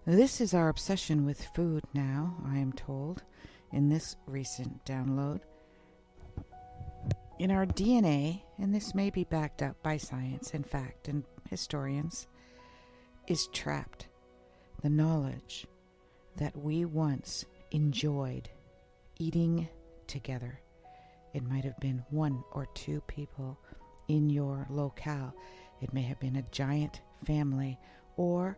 This is our obsession with food now, I am told, in this recent download. In our DNA, and this may be backed up by science and fact and historians, is trapped the knowledge that we once enjoyed eating together. It might have been one or two people in your locale. It may have been a giant family or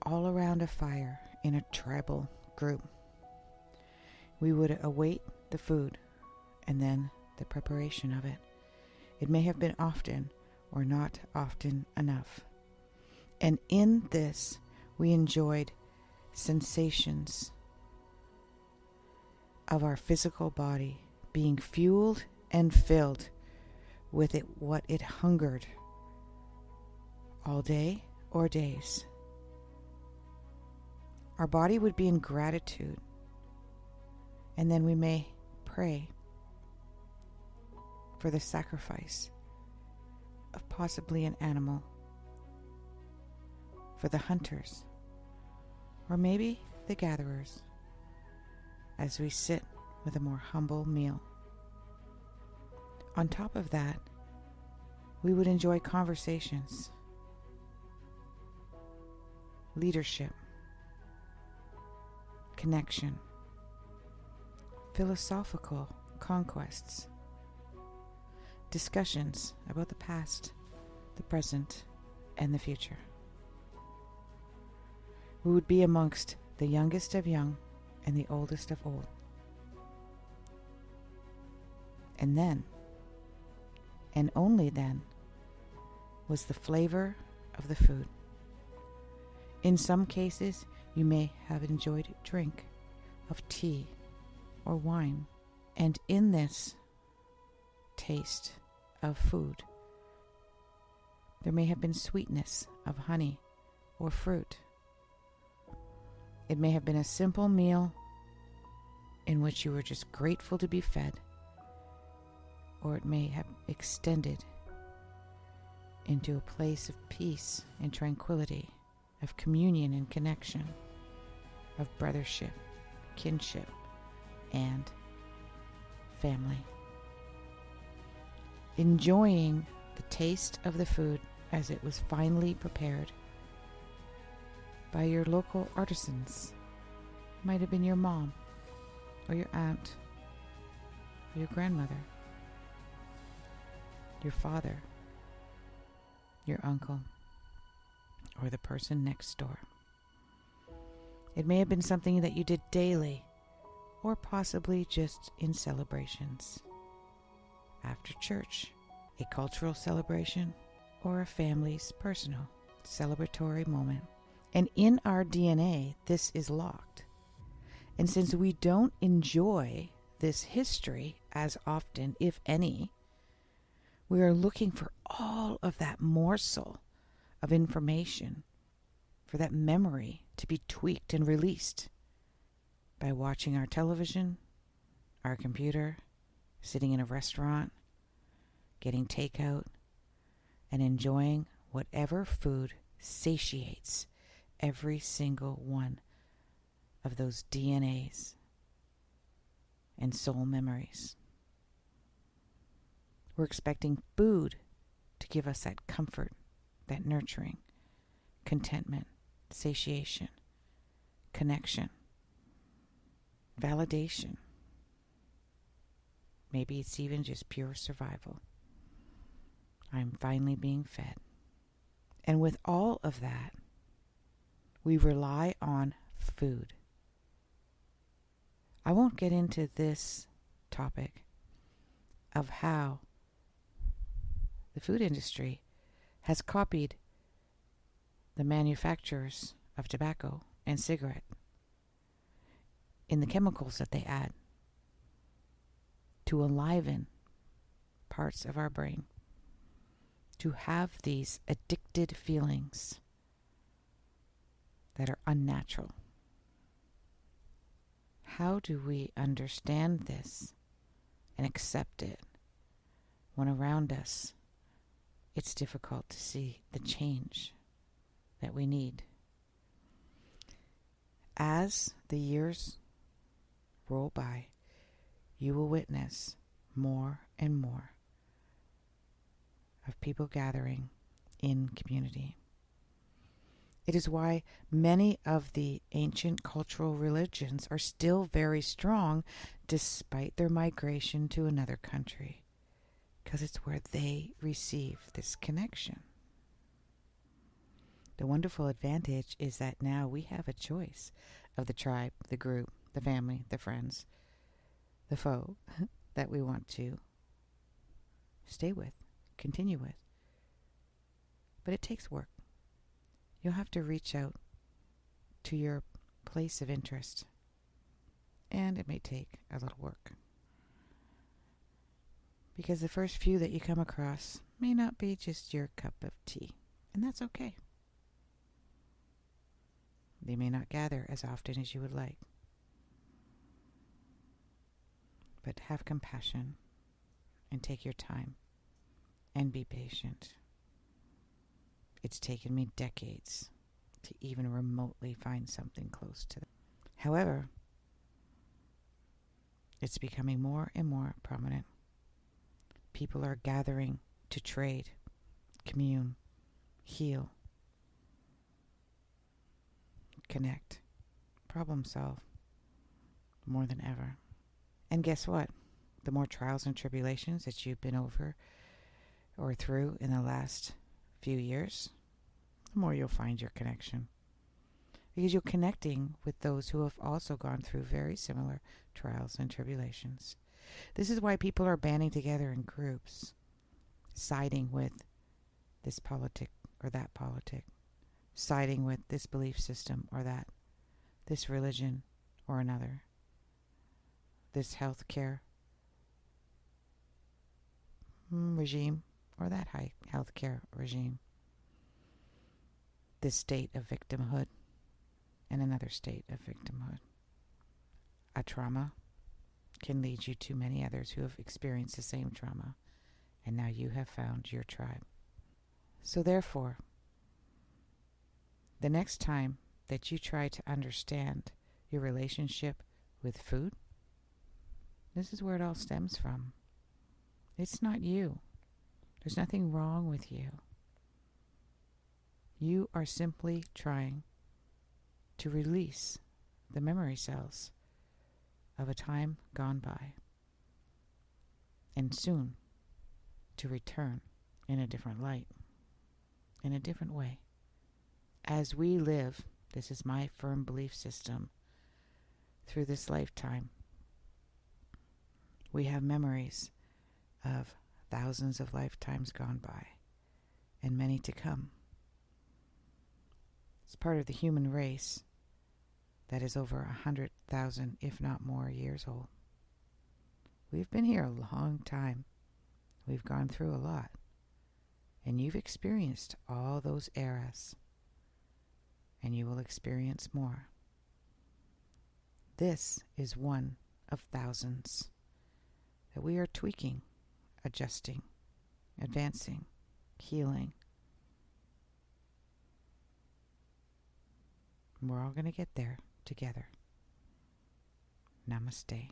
all around a fire in a tribal group. We would await the food and then the preparation of it. It may have been often or not often enough. And in this, we enjoyed sensations of our physical body being fueled and filled with what it hungered all day or days. Our body would be in gratitude, and then we may pray for the sacrifice of possibly an animal, for the hunters, or maybe the gatherers, as we sit with a more humble meal. On top of that, we would enjoy conversations, leadership, connection, philosophical conquests, discussions about the past, the present, and the future. We would be amongst the youngest of young and the oldest of old. And then, and only then, was the flavor of the food. In some cases, you may have enjoyed drink of tea or wine, and in this taste of food, there may have been sweetness of honey or fruit. It may have been a simple meal in which you were just grateful to be fed, or it may have extended into a place of peace and tranquility, of communion and connection, of brothership, kinship, and family. Enjoying the taste of the food as it was finely prepared by your local artisans. Might have been your mom, or your aunt, or your grandmother, your father, your uncle, or the person next door. It may have been something that you did daily, or possibly just in celebrations. After church, a cultural celebration, or a family's personal celebratory moment. And in our DNA, this is locked. And since we don't enjoy this history as often, if any, we are looking for all of that morsel of information, for that memory to be tweaked and released by watching our television, our computer, sitting in a restaurant, getting takeout, and enjoying whatever food satiates every single one of those DNAs and soul memories. We're expecting food to give us that comfort, that nurturing, contentment, satiation, connection, validation. Maybe it's even just pure survival. I'm finally being fed. And with all of that, we rely on food. I won't get into this topic of how the food industry has copied the manufacturers of tobacco and cigarette in the chemicals that they add to enliven parts of our brain, to have these addicted feelings that are unnatural. How do we understand this and accept it when around us it's difficult to see the change that we need? As the years roll by, you will witness more and more of people gathering in community. It is why many of the ancient cultural religions are still very strong despite their migration to another country, because it's where they receive this connection. The wonderful advantage is that now we have a choice of the tribe, the group, the family, the friends, the foe that we want to stay with, continue with. But it takes work. You'll have to reach out to your place of interest, and it may take a little work. Because the first few that you come across may not be just your cup of tea, and that's okay. They may not gather as often as you would like. But have compassion and take your time and be patient. It's taken me decades to even remotely find something close to that. However, it's becoming more and more prominent. People are gathering to trade, commune, heal, connect, problem solve more than ever. And guess what? The more trials and tribulations that you've been over or through in the last few years, the more you'll find your connection. Because you're connecting with those who have also gone through very similar trials and tribulations. This is why people are banding together in groups, siding with this politic or that politic, siding with this belief system or that, this religion or another, this healthcare regime or that healthcare regime, this state of victimhood and another state of victimhood. A trauma can lead you to many others who have experienced the same trauma, and now you have found your tribe. So therefore, the next time that you try to understand your relationship with food, this is where it all stems from. It's not you. There's nothing wrong with you. You are simply trying to release the memory cells of a time gone by, and soon to return in a different light, in a different way. As we live, this is my firm belief system, through this lifetime, we have memories of thousands of lifetimes gone by, and many to come. It's part of the human race that is over 100,000, if not more, years old. We've been here a long time. We've gone through a lot. And you've experienced all those eras. And you will experience more. This is one of thousands that we are tweaking, adjusting, advancing, healing. We're all going to get there together. Namaste.